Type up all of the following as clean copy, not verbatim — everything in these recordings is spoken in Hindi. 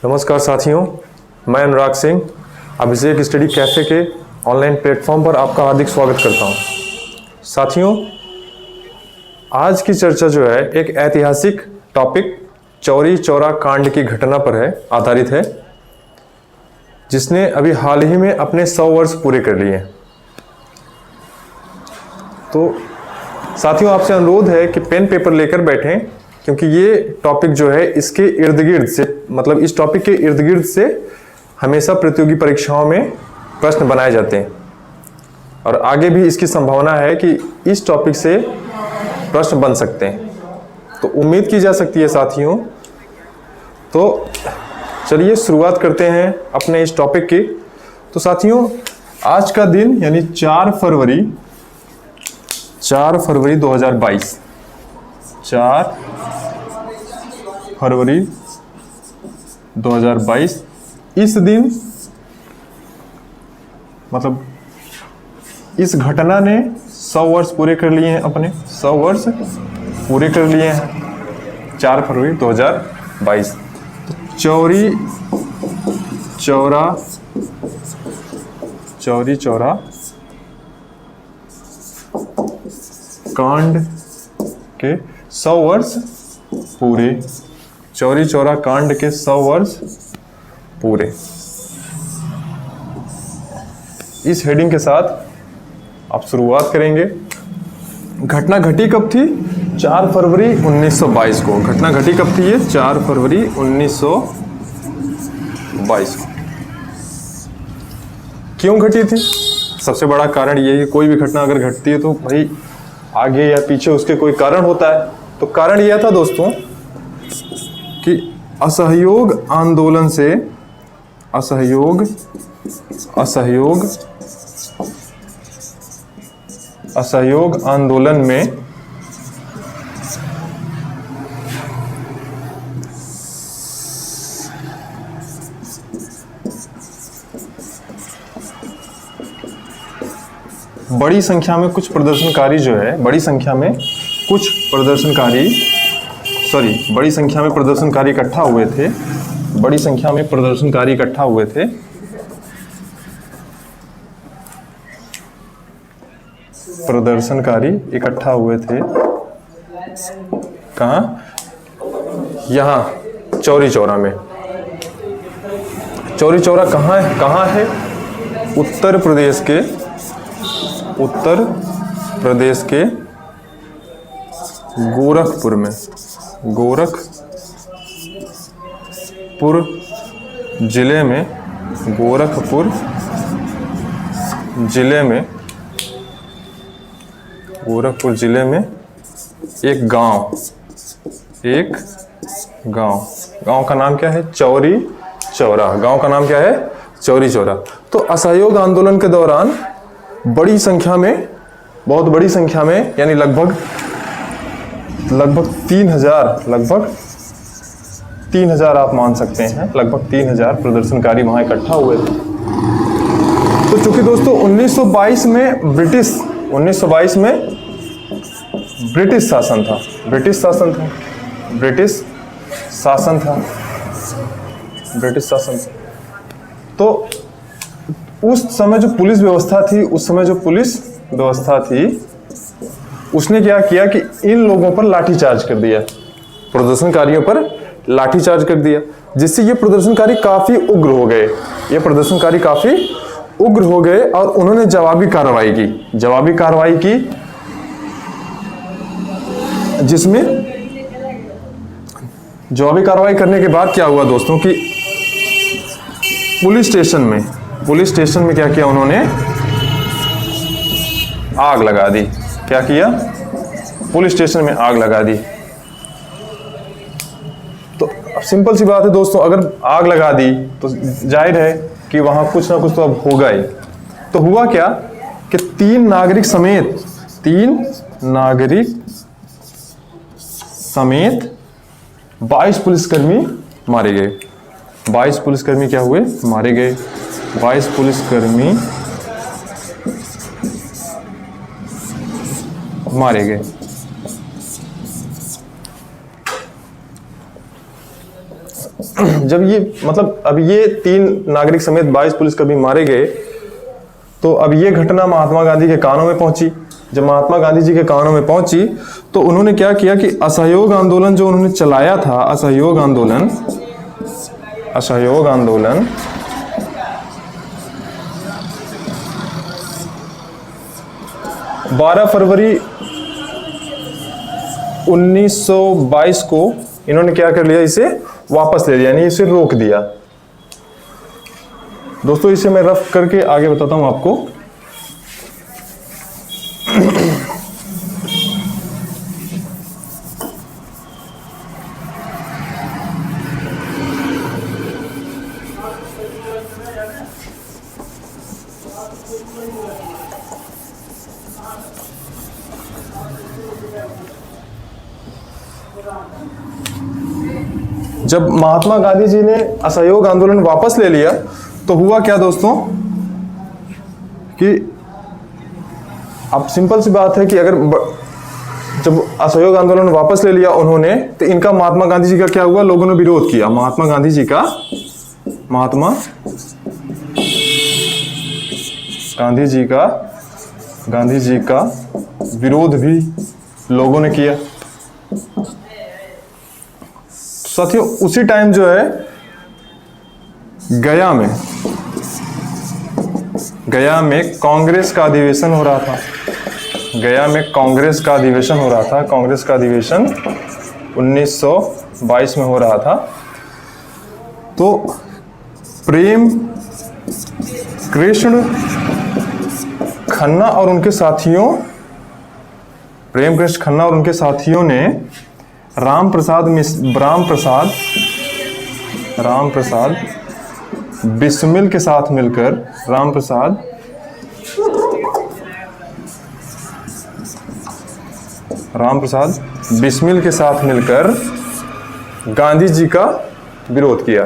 नमस्कार साथियों, मैं अनुराग सिंह अभिषेक स्टडी कैफ़े के ऑनलाइन प्लेटफॉर्म पर आपका हार्दिक स्वागत करता हूं। साथियों, आज की चर्चा जो है एक ऐतिहासिक टॉपिक चौरी चौरा कांड की घटना पर आधारित है, जिसने अभी हाल ही में अपने 100 वर्ष पूरे कर लिए हैं। तो साथियों, आपसे अनुरोध है कि पेन पेपर लेकर बैठें, क्योंकि ये टॉपिक जो है इसके इर्द गिर्द से, मतलब इस टॉपिक के इर्द गिर्द से हमेशा प्रतियोगी परीक्षाओं में प्रश्न बनाए जाते हैं और आगे भी इसकी संभावना है कि इस टॉपिक से प्रश्न बन सकते हैं। तो उम्मीद की जा सकती है साथियों। तो चलिए शुरुआत करते हैं अपने इस टॉपिक की। तो साथियों, आज का दिन यानी 4 फरवरी 2022, 4 फरवरी 2022, इस दिन मतलब इस घटना ने 100 वर्ष पूरे कर लिए हैं, अपने 100 वर्ष पूरे कर लिए हैं 4 फरवरी 2022। तो चौरी चौरा कांड के 100 वर्ष पूरे, चौरी चौरा कांड के 100 वर्ष पूरे। इस हेडिंग के साथ आप शुरुआत करेंगे। घटना घटी कब थी? 4 फरवरी 1922 को। घटना घटी कब थी? ये 4 फरवरी 1922 को। क्यों घटी थी? सबसे बड़ा कारण ये है, कोई भी घटना अगर घटती है तो भाई आगे या पीछे उसके कोई कारण होता है। तो कारण यह था दोस्तों कि असहयोग आंदोलन में बड़ी संख्या में प्रदर्शनकारी इकट्ठा हुए थे। बड़ी संख्या में प्रदर्शनकारी इकट्ठा हुए थे। कहाँ? यहाँ चौरी चौरा में। चौरी चौरा कहाँ है? उत्तर प्रदेश के गोरखपुर जिले में एक गांव का नाम क्या है? चौरी चौरा। गांव का नाम क्या है? चौरी चौरा। तो असहयोग आंदोलन के दौरान बहुत बड़ी संख्या में यानी लगभग 3000 आप मान सकते हैं, लगभग 3000 प्रदर्शनकारी वहां इकट्ठा हुए थे। तो चूंकि दोस्तों 1922 में ब्रिटिश शासन था। तो उस समय जो पुलिस व्यवस्था थी, उसने क्या किया कि इन लोगों पर लाठीचार्ज कर दिया, प्रदर्शनकारियों पर लाठीचार्ज कर दिया, जिससे ये प्रदर्शनकारी काफी उग्र हो गए और उन्होंने जवाबी कार्रवाई की, जिसमें जवाबी कार्रवाई करने के बाद क्या हुआ दोस्तों कि पुलिस स्टेशन में क्या किया उन्होंने? आग लगा दी। क्या किया? पुलिस स्टेशन में आग लगा दी। तो अब सिंपल सी बात है दोस्तों, अगर आग लगा दी तो जाहिर है कि वहां कुछ ना कुछ तो अब होगा ही। तो हुआ क्या कि 3 नागरिक समेत 22 पुलिसकर्मी मारे गए। 22 पुलिसकर्मी क्या हुए? मारे गए। 22 पुलिसकर्मी मारे गए। जब ये मतलब अब ये 3 नागरिक समेत 22 पुलिसकर्मी मारे गए, तो अब ये घटना महात्मा गांधी के कानों में पहुंची। जब महात्मा गांधी जी के कानों में पहुंची तो उन्होंने क्या किया कि असहयोग आंदोलन जो उन्होंने चलाया था, असहयोग आंदोलन 12 फरवरी 1922 को इन्होंने क्या कर लिया, इसे वापस ले लिया, यानी इसे रोक दिया। दोस्तों इसे मैं रफ करके आगे बताता हूं आपको। जब महात्मा गांधी जी ने असहयोग आंदोलन वापस ले लिया तो हुआ क्या दोस्तों कि अब सिंपल सी बात है कि अगर जब असहयोग आंदोलन वापस ले लिया उन्होंने, तो इनका महात्मा गांधी जी का क्या हुआ, लोगों ने विरोध किया। महात्मा गांधी जी का विरोध भी लोगों ने किया। साथियों उसी टाइम जो है गया में कांग्रेस का अधिवेशन हो रहा था। कांग्रेस का अधिवेशन 1922 में हो रहा था। तो प्रेम कृष्ण खन्ना और उनके साथियों ने राम प्रसाद बिस्मिल के साथ मिलकर गांधी जी का विरोध किया।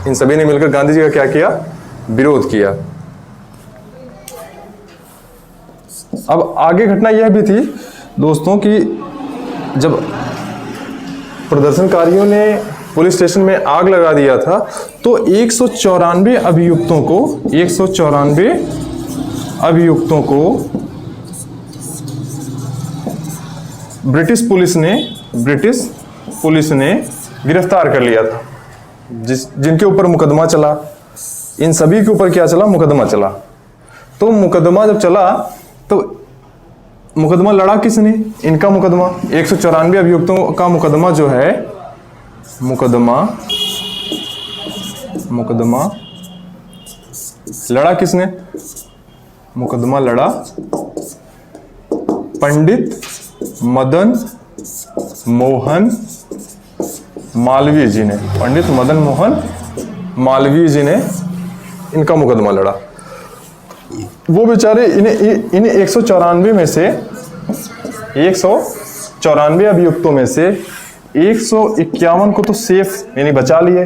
इन सभी ने मिलकर गांधी जी का क्या किया, विरोध किया। अब आगे घटना यह भी थी दोस्तों कि जब प्रदर्शनकारियों ने पुलिस स्टेशन में आग लगा दिया था तो 194 अभियुक्तों को ब्रिटिश पुलिस ने गिरफ्तार कर लिया था, जिनके ऊपर मुकदमा चला। इन सभी के ऊपर क्या चला, मुकदमा चला। तो मुकदमा जब चला तो मुकदमा लड़ा किसने, इनका मुकदमा 194 अभियुक्तों का मुकदमा जो है, मुकदमा लड़ा किसने, मुकदमा लड़ा पंडित मदन मोहन मालवीय जी ने। इनका मुकदमा लड़ा। वो बेचारे इन 194 में से 194 अभियुक्तों में से 151 को तो सेफ यानी बचा लिए,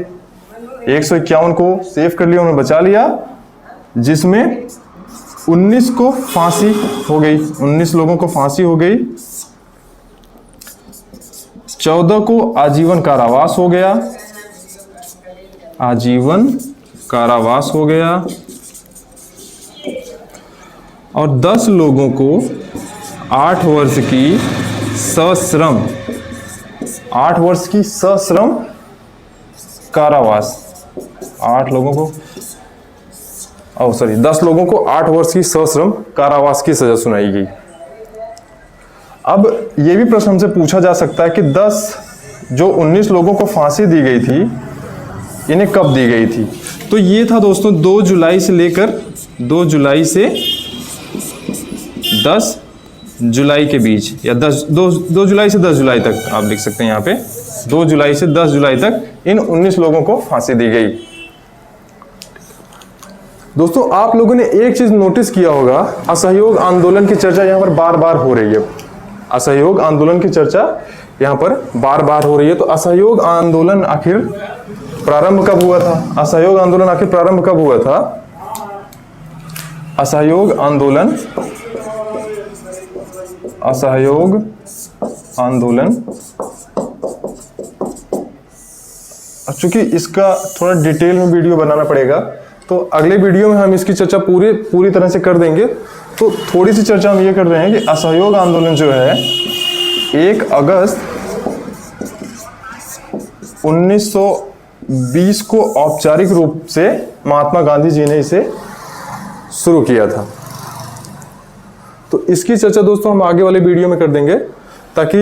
151 को सेफ कर लिया, उन्होंने बचा लिया, जिसमें 19 को फांसी हो गई, 19 लोगों को फांसी हो गई, 14 को आजीवन कारावास हो गया, और 10 लोगों को 8 वर्ष की सश्रम कारावास, 10 लोगों को 8 वर्ष की सश्रम कारावास की सजा सुनाई गई। अब यह भी प्रश्न हमसे पूछा जा सकता है कि 19 लोगों को फांसी दी गई थी, इन्हें कब दी गई थी? तो ये था दोस्तों 2 जुलाई से लेकर 2 जुलाई से 10 जुलाई के बीच, या 2 जुलाई से 10 जुलाई तक आप लिख सकते हैं यहाँ पे, 2 जुलाई से 10 जुलाई तक इन 19 लोगों को फांसी दी गई। दोस्तों आप लोगों ने एक चीज नोटिस किया होगा, असहयोग आंदोलन की चर्चा यहाँ पर बार बार हो रही है। असहयोग आंदोलन की चर्चा यहाँ पर बार बार हो रही है। तो असहयोग आंदोलन आखिर प्रारंभ कब हुआ था? असहयोग आंदोलन आखिर प्रारंभ कब हुआ था? असहयोग आंदोलन चूंकि इसका थोड़ा डिटेल में वीडियो बनाना पड़ेगा, तो अगले वीडियो में हम इसकी चर्चा पूरी तरह से कर देंगे। तो थोड़ी सी चर्चा हम ये कर रहे हैं कि असहयोग आंदोलन जो है 1 अगस्त 1920 को औपचारिक रूप से महात्मा गांधी जी ने इसे शुरू किया था। तो इसकी चर्चा दोस्तों हम आगे वाले वीडियो में कर देंगे, ताकि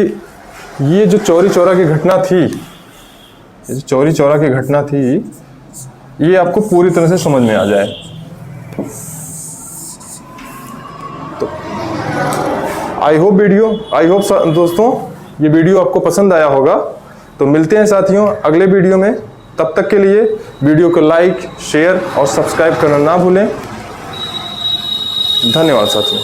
ये जो चौरी चौरा की घटना थी, ये जो चौरी चौरा की घटना थी, ये आपको पूरी तरह से समझ में आ जाए। तो आई होप दोस्तों ये वीडियो आपको पसंद आया होगा। तो मिलते हैं साथियों अगले वीडियो में। तब तक के लिए वीडियो को लाइक, शेयर और सब्सक्राइब करना ना भूलें। धन्यवाद साथियों।